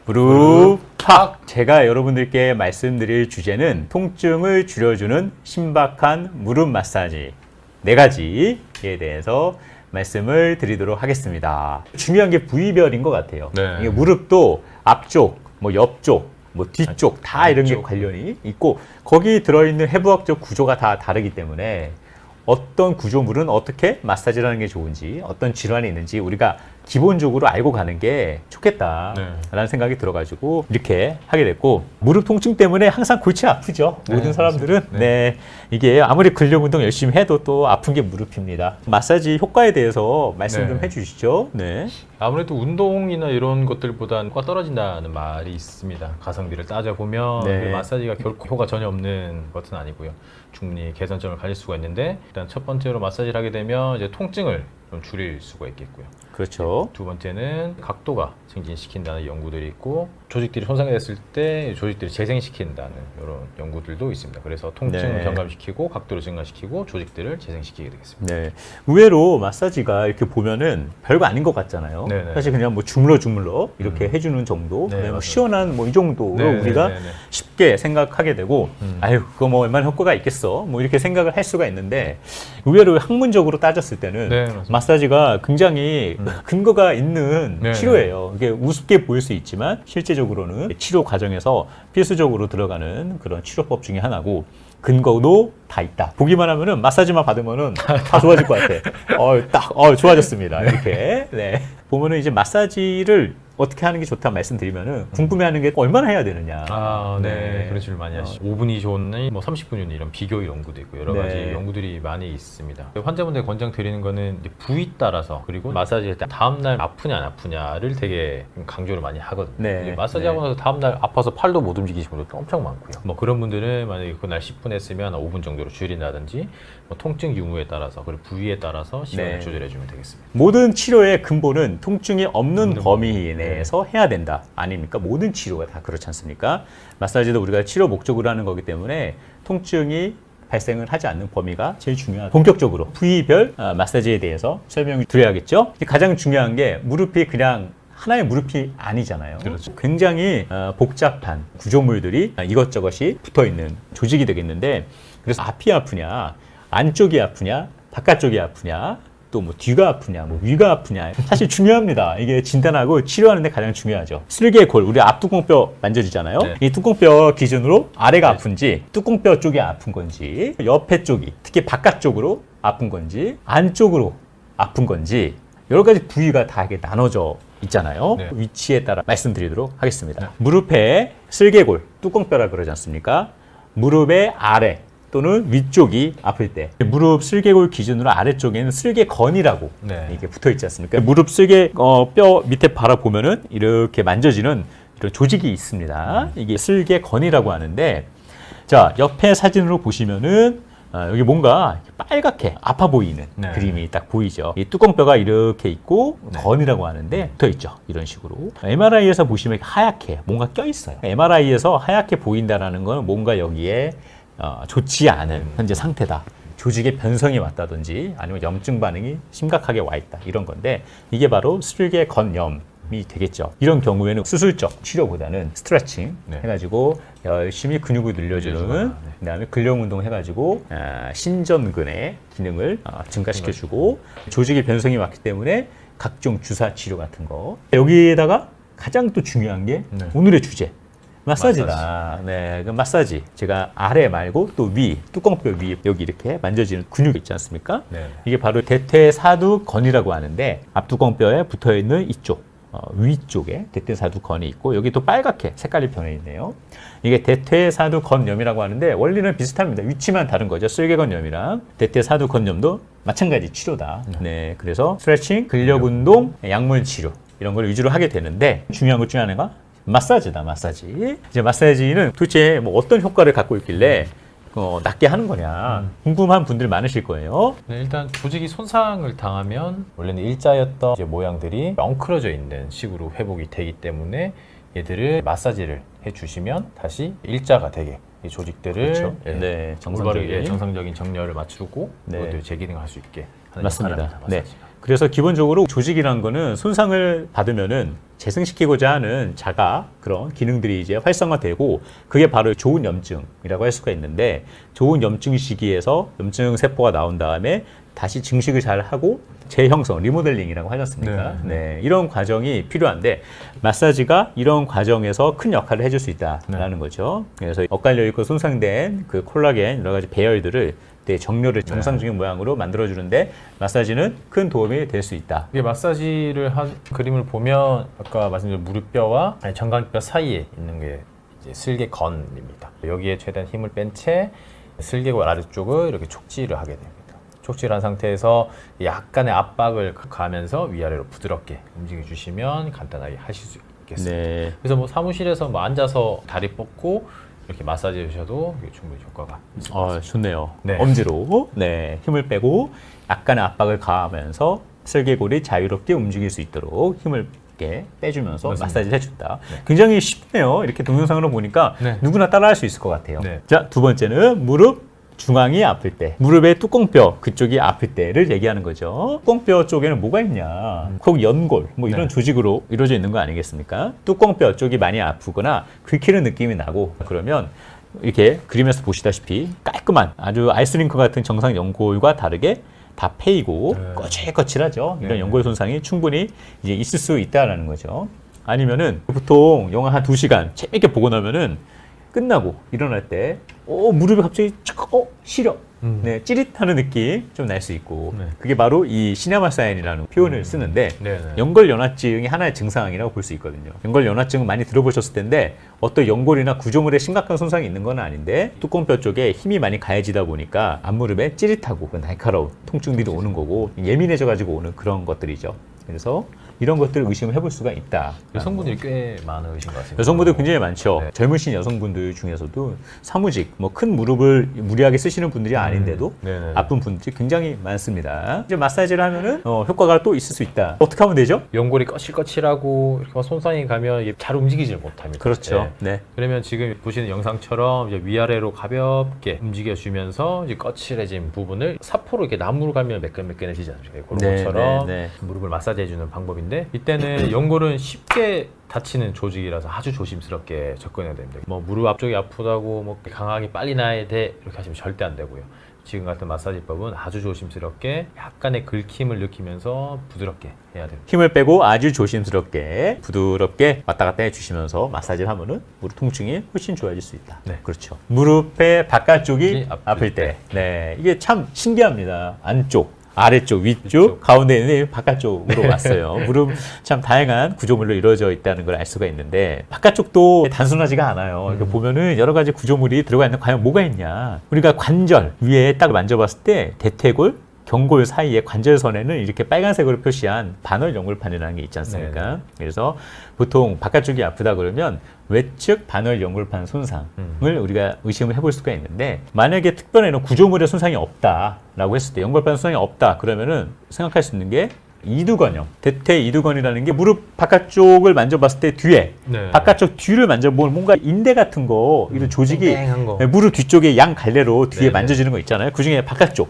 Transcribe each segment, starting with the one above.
무릎 팍! 제가 여러분들께 말씀드릴 주제는 통증을 줄여주는 신박한 무릎 마사지 4가지에 대해서 말씀을 드리도록 하겠습니다. 중요한 게 부위별인 것 같아요. 네. 이게 무릎도 앞쪽, 뭐 옆쪽, 뭐 뒤쪽 다 이런 게 관련이 있고 거기 들어있는 해부학적 구조가 다 다르기 때문에 어떤 구조물은 어떻게 마사지를 하는 게 좋은지 어떤 질환이 있는지 우리가 기본적으로 알고 가는 게 좋겠다라는 생각이 들어가지고 이렇게 하게 됐고 무릎 통증 때문에 항상 골치 아프죠. 네, 모든 사람들은. 네. 네, 이게 아무리 근력 운동 열심히 해도 또 아픈 게 무릎입니다. 마사지 효과에 대해서 말씀 좀 해주시죠. 네. 아무래도 운동이나 이런 것들보다는 효과 떨어진다는 말이 있습니다. 가성비를 따져보면 네. 마사지가 결코 효과 전혀 없는 것은 아니고요. 충분히 개선점을 가질 수가 있는데 일단 첫 번째로 마사지를 하게 되면 이제 통증을 좀 줄일 수가 있겠고요. 그렇죠. 두 번째는 각도가 증진시킨다는 연구들이 있고 조직들이 손상이 됐을 때 조직들을 재생시킨다는 이런 연구들도 있습니다. 그래서 통증을 네. 경감시키고 각도를 증가시키고 조직들을 재생시키게 되겠습니다. 네. 의외로 마사지가 이렇게 보면은 별거 아닌 것 같잖아요. 네네. 사실 그냥 뭐 주물러 이렇게 해주는 정도, 네, 그냥 맞아요. 시원한 뭐 이 정도로 네네네네. 우리가 쉽게 생각하게 되고, 아유, 그거 뭐 얼마나 효과가 있겠어. 뭐 이렇게 생각을 할 수가 있는데, 의외로 학문적으로 따졌을 때는 네, 맞습니다. 마사지가 굉장히 근거가 있는 네, 치료예요. 이게 우습게 보일 수 있지만, 실제적으로는 치료 과정에서 필수적으로 들어가는 그런 치료법 중에 하나고, 근거도 다 있다. 보기만 하면은 마사지만 받으면은 다 좋아질 것 같아. 좋아졌습니다. 이렇게. 네. 보면은 이제 마사지를 어떻게 하는 게 좋다 말씀드리면은 궁금해하는 게 얼마나 해야 되느냐. 네. 그런 식으로 많이 하시죠. 5분이 좋니, 뭐 30분이니 이런 비교 연구도 있고 여러 가지 네. 연구들이 많이 있습니다. 환자분들 권장 드리는 거는 이제 부위 따라서 그리고 마사지 때 다음날 아프냐 안 아프냐를 되게 강조를 많이 하거든요. 네. 이제 마사지 하고 나서 다음날 아파서 팔도 못 움직이시는 분들도 엄청 많고요. 뭐 그런 분들은 만약에 그날 10분 했으면 5분 정도로 줄인다든지 뭐 통증 유무에 따라서 그리고 부위에 따라서 시간을 네. 조절해 주면 되겠습니다. 모든 치료의 근본은 통증이 없는 범위 범위. 내에서 해야 된다. 아닙니까? 모든 치료가 다 그렇지 않습니까? 마사지도 우리가 치료 목적으로 하는 거기 때문에 통증이 발생을 하지 않는 범위가 제일 중요하다. 본격적으로 부위별 마사지에 대해서 설명을 드려야겠죠? 가장 중요한 게 무릎이 그냥 하나의 무릎이 아니잖아요. 그렇죠. 굉장히 복잡한 구조물들이 이것저것이 붙어있는 조직이 되겠는데 그래서 앞이 아프냐, 안쪽이 아프냐, 바깥쪽이 아프냐, 또 뭐 뒤가 아프냐, 뭐 위가 아프냐. 사실 중요합니다. 이게 진단하고 치료하는데 가장 중요하죠. 슬개골, 우리 앞뚜껑뼈 만져지잖아요. 네. 이 뚜껑뼈 기준으로 아래가 아픈지, 뚜껑뼈 쪽이 아픈 건지, 옆에 쪽이, 특히 바깥쪽으로 아픈 건지, 안쪽으로 아픈 건지, 여러 가지 부위가 다 이게 나눠져 있잖아요. 네. 위치에 따라 말씀드리도록 하겠습니다. 무릎에 슬개골, 뚜껑뼈라 그러지 않습니까? 무릎의 아래 또는 위쪽이 아플 때 무릎 슬개골 기준으로 아래쪽에는 슬개건이라고 이게 붙어 있지 않습니까? 무릎 슬개 뼈 밑에 바라보면은 이렇게 만져지는 이런 조직이 있습니다. 이게 슬개건이라고 하는데 자, 옆에 사진으로 보시면은 여기 뭔가 빨갛게 아파 보이는 그림이 딱 보이죠. 이 뚜껑뼈가 이렇게 있고 건이라고 하는데 붙어 있죠. 이런 식으로. MRI에서 보시면 하얗게 뭔가 껴 있어요. MRI에서 하얗게 보인다라는 건 뭔가 여기에 좋지 않은 현재 상태다. 조직의 변성이 왔다든지 아니면 염증 반응이 심각하게 와 있다. 이런 건데 이게 바로 슬개건염이 되겠죠. 이런 경우에는 수술적 치료보다는 스트레칭 해가지고 열심히 근육을 늘려주는 그다음에 근력 운동 해가지고 신전근의 기능을 증가시켜주고 조직의 변성이 왔기 때문에 각종 주사 치료 같은 거 여기에다가 가장 또 중요한 게 오늘의 주제 마사지다. 네, 그 마사지. 제가 아래 말고 또 위, 뚜껑뼈 위 여기 이렇게 만져지는 근육 있지 않습니까? 이게 바로 대퇴사두건이라고 하는데 앞뚜껑뼈에 붙어 있는 이쪽 위쪽에 대퇴사두건이 있고 여기 또 빨갛게 색깔이 변해 있네요. 이게 대퇴사두건염이라고 하는데 원리는 비슷합니다. 위치만 다른 거죠. 슬개건염이랑 대퇴사두건염도 마찬가지 치료다. 네, 그래서 스트레칭, 근력 운동, 약물 치료 이런 걸 위주로 하게 되는데 중요한 것 중에 하나가 마사지다, 마사지. 이제 마사지는 도대체 뭐 어떤 효과를 갖고 있길래 낫게 하는 거냐 궁금한 분들 많으실 거예요. 네, 일단 조직이 손상을 당하면 원래는 일자였던 이제 모양들이 엉클어져 있는 식으로 회복이 되기 때문에 얘들을 마사지를 해주시면 다시 일자가 되게 이 조직들을 그렇죠. 네, 정상적인 정렬을 맞추고 그것들 재기능할 수 있게 하는 맞습니다. 역할을 합니다. 네. 마사지가. 그래서 기본적으로 조직이란 거는 손상을 받으면은 재생시키고자 하는 자가 그런 기능들이 이제 활성화되고 그게 바로 좋은 염증이라고 할 수가 있는데 좋은 염증 시기에서 염증 세포가 나온 다음에 다시 증식을 잘 하고 재형성, 리모델링이라고 하지 않습니까? 네. 이런 과정이 필요한데 마사지가 이런 과정에서 큰 역할을 해줄 수 있다라는 거죠. 그래서 엇갈려 있고 손상된 그 콜라겐 여러 가지 배열들을 정렬을 정상적인 모양으로 만들어주는데 마사지는 큰 도움이 될 수 있다. 이게 마사지를 한 그림을 보면 아까 말씀드린 무릎뼈와 정강뼈 사이에 있는 게 이제 슬개건입니다. 여기에 최대한 힘을 뺀 채 슬개골 아래쪽을 이렇게 촉지를 하게 됩니다. 촉지를 한 상태에서 약간의 압박을 가하면서 위아래로 부드럽게 움직여 주시면 간단하게 하실 수 있겠습니다. 네. 그래서 뭐 사무실에서 뭐 앉아서 다리 뻗고 이렇게 마사지 해주셔도 충분히 효과가 있을 것 같습니다. 좋네요. 네. 엄지로 힘을 빼고 약간의 압박을 가하면서 슬개골이 자유롭게 움직일 수 있도록 힘을 이렇게 빼주면서 맞습니다. 마사지를 해준다. 네. 굉장히 쉽네요. 이렇게 동영상으로 보니까 네. 누구나 따라할 수 있을 것 같아요. 네. 자, 두 번째는 무릎 중앙이 아플 때, 무릎의 뚜껑뼈 그쪽이 아플 때를 얘기하는 거죠. 뚜껑뼈 쪽에는 뭐가 있냐? 꼭 연골, 뭐 이런 네. 조직으로 이루어져 있는 거 아니겠습니까? 뚜껑뼈 쪽이 많이 아프거나 긁히는 느낌이 나고 그러면 이렇게 그림에서 보시다시피 깔끔한 아주 아이스링크 같은 정상 연골과 다르게 다 패이고 거칠거칠하죠. 이런 네. 연골 손상이 충분히 이제 있을 수 있다라는 거죠. 아니면은 보통 영화 한 2시간 재밌게 보고 나면은 끝나고 일어날 때 무릎이 갑자기 시려. 네, 찌릿하는 느낌 좀 날 수 있고 네. 그게 바로 이 시네마사인이라는 표현을 쓰는데 네네. 연골연화증이 하나의 증상이라고 볼 수 있거든요. 연골연화증은 많이 들어보셨을 텐데 어떤 연골이나 구조물에 심각한 손상이 있는 건 아닌데 뚜껑뼈 쪽에 힘이 많이 가해지다 보니까 앞무릎에 찌릿하고 날카로운 통증들이 오는 거고 예민해져 가지고 오는 그런 것들이죠. 그래서 이런 것들을 의심을 해볼 수가 있다. 여성분들이 꽤 많으신 것 같습니다. 여성분들 굉장히 많죠. 네. 젊으신 여성분들 중에서도 사무직, 뭐 큰 무릎을 무리하게 쓰시는 분들이 아닌데도 네네. 아픈 분들이 굉장히 많습니다. 이제 마사지를 하면은 효과가 또 있을 수 있다. 어떻게 하면 되죠? 연골이 거칠거칠하고 이렇게 손상이 가면 이게 잘 움직이질 못합니다. 그렇죠. 네. 네. 그러면 지금 보시는 영상처럼 이제 위아래로 가볍게 움직여주면서 이제 거칠해진 부분을 사포로 이렇게 나무로 가면 매끈매끈해지지 않습니까? 그런 네, 것처럼 네, 네. 무릎을 마사지해주는 방법인데 이때는 연골은 쉽게 다치는 조직이라서 아주 조심스럽게 접근해야 됩니다. 뭐 무릎 앞쪽이 아프다고 뭐 강하게 빨리 나야 돼 이렇게 하시면 절대 안 되고요. 지금 같은 마사지법은 아주 조심스럽게 약간의 긁힘을 느끼면서 부드럽게 해야 됩니다. 힘을 빼고 아주 조심스럽게 부드럽게 왔다 갔다 해주시면서 마사지를 하면은 무릎 통증이 훨씬 좋아질 수 있다. 네. 그렇죠. 무릎의 바깥쪽이 아플 아플 때. 때. 네. 이게 참 신기합니다. 안쪽, 아래쪽, 위쪽, 위쪽. 가운데 있는 바깥쪽으로 왔어요. 무릎 참 다양한 구조물로 이루어져 있다는 걸 알 수가 있는데 바깥쪽도 단순하지가 않아요. 이렇게 보면은 여러 가지 구조물이 들어가 있는 과연 뭐가 있냐. 우리가 관절 위에 딱 만져봤을 때 대퇴골, 경골 사이에 관절선에는 이렇게 빨간색으로 표시한 반월 연골판이라는 게 있지 않습니까? 네네. 그래서 보통 바깥쪽이 아프다 그러면 외측 반월 연골판 손상을 우리가 의심을 해볼 수가 있는데 만약에 특별한 이런 구조물의 손상이 없다라고 했을 때 연골판 손상이 없다 그러면은 생각할 수 있는 게 이두건형, 대퇴 이두건이라는 게 무릎 바깥쪽을 만져봤을 때 뒤에 네. 바깥쪽 뒤를 만져보면 뭔가 인대 같은 거 이런 조직이 땡땡한 거. 무릎 뒤쪽에 양 갈래로 뒤에 네네. 만져지는 거 있잖아요. 그 중에 바깥쪽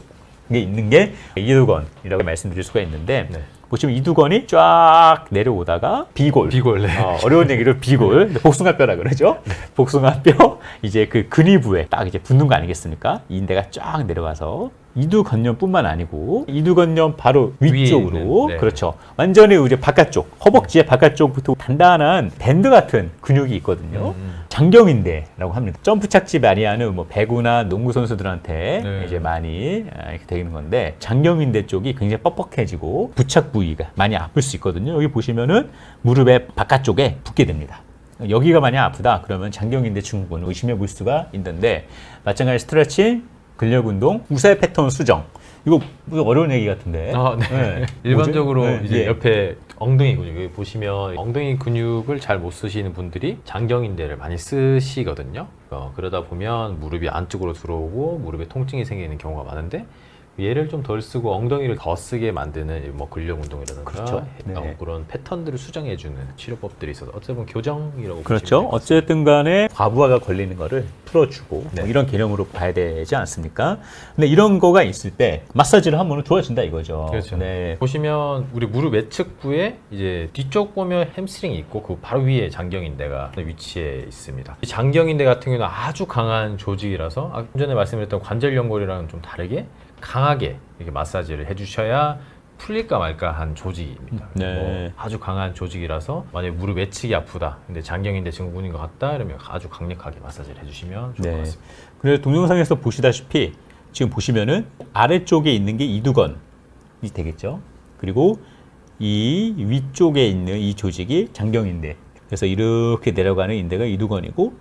게 있는 게 이두건이라고 말씀드릴 수가 있는데 네. 보시면 이두건이 쫙 내려오다가 비골. 비골, 네. 어려운 얘기로 비골. 복숭아뼈라 그러죠. 복숭아뼈 이제 그 근위부에 딱 이제 붙는 거 아니겠습니까? 이 인대가 쫙 내려가서 이두건염뿐만 아니고 이두건염 바로 위쪽으로 있는, 네. 그렇죠. 완전히 우리 바깥쪽 허벅지의 바깥쪽부터 단단한 밴드 같은 근육이 있거든요. 장경인대라고 합니다. 점프 착지 많이 하는 뭐 배구나 농구 선수들한테 네. 이제 많이 이렇게 되는 건데 장경인대 쪽이 굉장히 뻑뻑해지고 부착 부위가 많이 아플 수 있거든요. 여기 보시면은 무릎의 바깥쪽에 붙게 됩니다. 여기가 많이 아프다 그러면 장경인대 증후군을 의심해 볼 수가 있는데 마찬가지 스트레칭, 근력 운동, 우세 패턴 수정 이거 어려운 얘기 같은데. 아, 네. 네. 일반적으로 뭐죠? 네, 이제 예. 옆에 엉덩이 근육 여기 보시면 엉덩이 근육을 잘 못 쓰시는 분들이 장경인대를 많이 쓰시거든요. 그러다 보면 무릎이 안쪽으로 들어오고 무릎에 통증이 생기는 경우가 많은데 얘를 좀 덜 쓰고 엉덩이를 더 쓰게 만드는 뭐 근력 운동이라든가 그렇죠. 네. 그런 패턴들을 수정해주는 치료법들이 있어서 어떻게 보면 교정이라고 그렇죠. 보시면 어쨌든 간에 과부하가 걸리는 거를 풀어주고 네. 뭐 이런 개념으로 봐야 되지 않습니까? 근데 이런 거가 있을 때 마사지를 하면 좋아진다 이거죠. 그렇죠. 네. 보시면 우리 무릎 외측부에 이제 뒤쪽 보면 햄스트링이 있고 그 바로 위에 장경인대가 위치해 있습니다. 이 장경인대 같은 경우는 아주 강한 조직이라서 전에 말씀드렸던 관절 연골이랑은 좀 다르게 강하게 이렇게 마사지를 해주셔야 풀릴까 말까 한 조직입니다. 네. 뭐 아주 강한 조직이라서 만약에 무릎 외측이 아프다, 근데 장경인대 증후군인 것 같다 이러면 아주 강력하게 마사지를 해주시면 좋을 것 네. 같습니다. 그래서 동영상에서 보시다시피 지금 보시면은 아래쪽에 있는 게 이두건이 되겠죠. 그리고 이 위쪽에 있는 이 조직이 장경인대. 그래서 이렇게 내려가는 인대가 이두건이고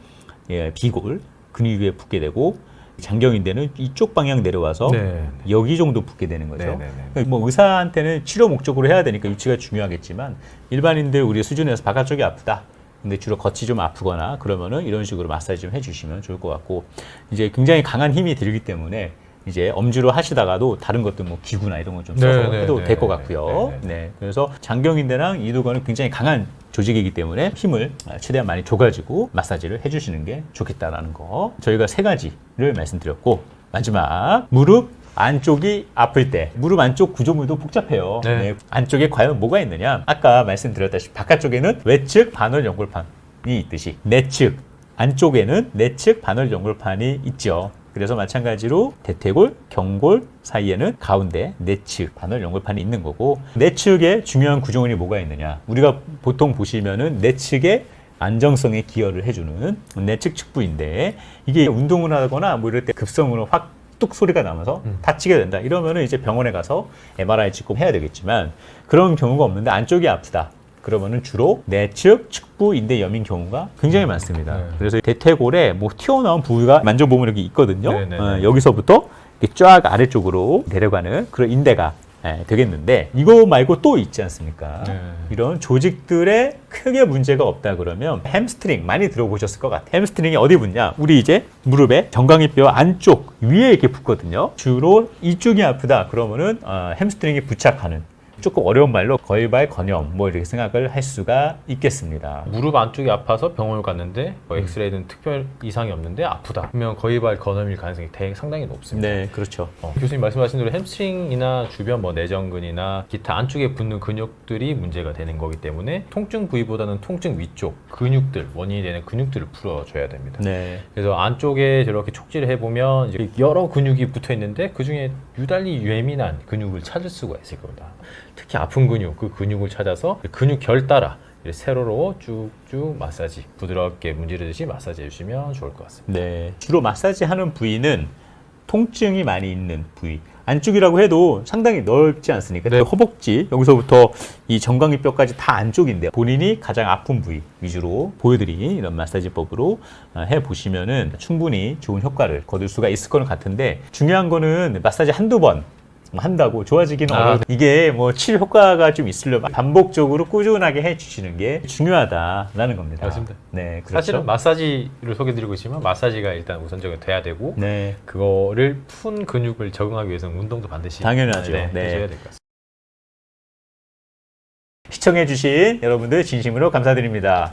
예, 비골 근육 위에 붙게 되고 장경인대는 이쪽 방향 내려와서 네. 여기 정도 붙게 되는 거죠. 네네네. 그러니까 뭐 의사한테는 치료 목적으로 해야 되니까 위치가 중요하겠지만 일반인들 우리 수준에서 바깥쪽이 아프다. 근데 주로 겉이 좀 아프거나 그러면은 이런 식으로 마사지 좀 해주시면 좋을 것 같고 이제 굉장히 강한 힘이 들기 때문에 이제 엄지로 하시다가도 다른 것들 뭐 기구나 이런 거 좀 써서 네, 해도 네, 될 것 네, 같고요. 네, 네. 네, 그래서 장경인대랑 이두건은 굉장히 강한 조직이기 때문에 힘을 최대한 많이 줘가지고 마사지를 해주시는 게 좋겠다라는 거. 저희가 3가지를 말씀드렸고 마지막 무릎 안쪽이 아플 때 무릎 안쪽 구조물도 복잡해요. 네. 네, 안쪽에 과연 뭐가 있느냐? 아까 말씀드렸다시피 바깥쪽에는 외측 반월 연골판이 있듯이 내측 안쪽에는 내측 반월 연골판이 있죠. 그래서 마찬가지로 대퇴골, 경골 사이에는 가운데 내측 반월 연골판이 있는 거고 내측에 중요한 구조물이 뭐가 있느냐? 우리가 보통 보시면은 내측에 안정성에 기여를 해주는 내측 측부인데 이게 운동을 하거나 뭐 이럴 때 급성으로 확 뚝 소리가 나면서 다치게 된다. 이러면은 이제 병원에 가서 MRI 찍고 해야 되겠지만 그런 경우가 없는데 안쪽이 아프다. 그러면은 주로 내측 측부 인대 염인 경우가 굉장히 많습니다. 네. 그래서 대퇴골에 뭐 튀어나온 부위가 만져보면 여기 있거든요. 네네네. 여기서부터 이렇게 쫙 아래쪽으로 내려가는 그런 인대가 되겠는데 이거 말고 또 있지 않습니까? 네. 이런 조직들에 크게 문제가 없다 그러면 햄스트링 많이 들어보셨을 것 같아요. 햄스트링이 어디 붙냐? 우리 이제 무릎에 정강이뼈 안쪽 위에 이렇게 붙거든요. 주로 이쪽이 아프다 그러면은 햄스트링이 부착하는 조금 어려운 말로 거위발 건염 뭐 이렇게 생각을 할 수가 있겠습니다. 무릎 안쪽이 아파서 병원을 갔는데 뭐 엑스레이는 특별 이상이 없는데 아프다. 그러면 거위발 건염일 가능성이 상당히 높습니다. 네, 그렇죠. 교수님 말씀하신 대로 햄스트링이나 주변 뭐 내전근이나 기타 안쪽에 붙는 근육들이 문제가 되는 거기 때문에 통증 부위보다는 통증 위쪽 근육들, 원인이 되는 근육들을 풀어줘야 됩니다. 네. 그래서 안쪽에 저렇게 촉지를 해보면 이제 여러 근육이 붙어 있는데 그 중에 유달리 예민한 근육을 찾을 수가 있을 겁니다. 특히 아픈 근육, 그 근육을 찾아서 근육 결 따라 세로로 쭉쭉 마사지, 부드럽게 문지르듯이 마사지 해주시면 좋을 것 같습니다. 네. 주로 마사지 하는 부위는 통증이 많이 있는 부위. 안쪽이라고 해도 상당히 넓지 않습니까? 네. 허벅지, 여기서부터 이 정강이뼈까지 다 안쪽인데 본인이 가장 아픈 부위 위주로 보여드린 이런 마사지법으로 해보시면은 충분히 좋은 효과를 거둘 수가 있을 것 같은데 중요한 거는 마사지 한두 번 한다고 좋아지기는 어려워요. 이게 뭐 치료 효과가 좀 있으려면 반복적으로 꾸준하게 해주시는 게 중요하다라는 겁니다. 맞습니다. 네, 그렇죠. 사실은 마사지를 소개드리고 있지만 마사지가 일단 우선적으로 돼야 되고 네, 그거를 푼 근육을 적응하기 위해서는 운동도 반드시 당연하죠. 네. 해줘야 될 것 같습니다. 시청해주신 여러분들 진심으로 감사드립니다.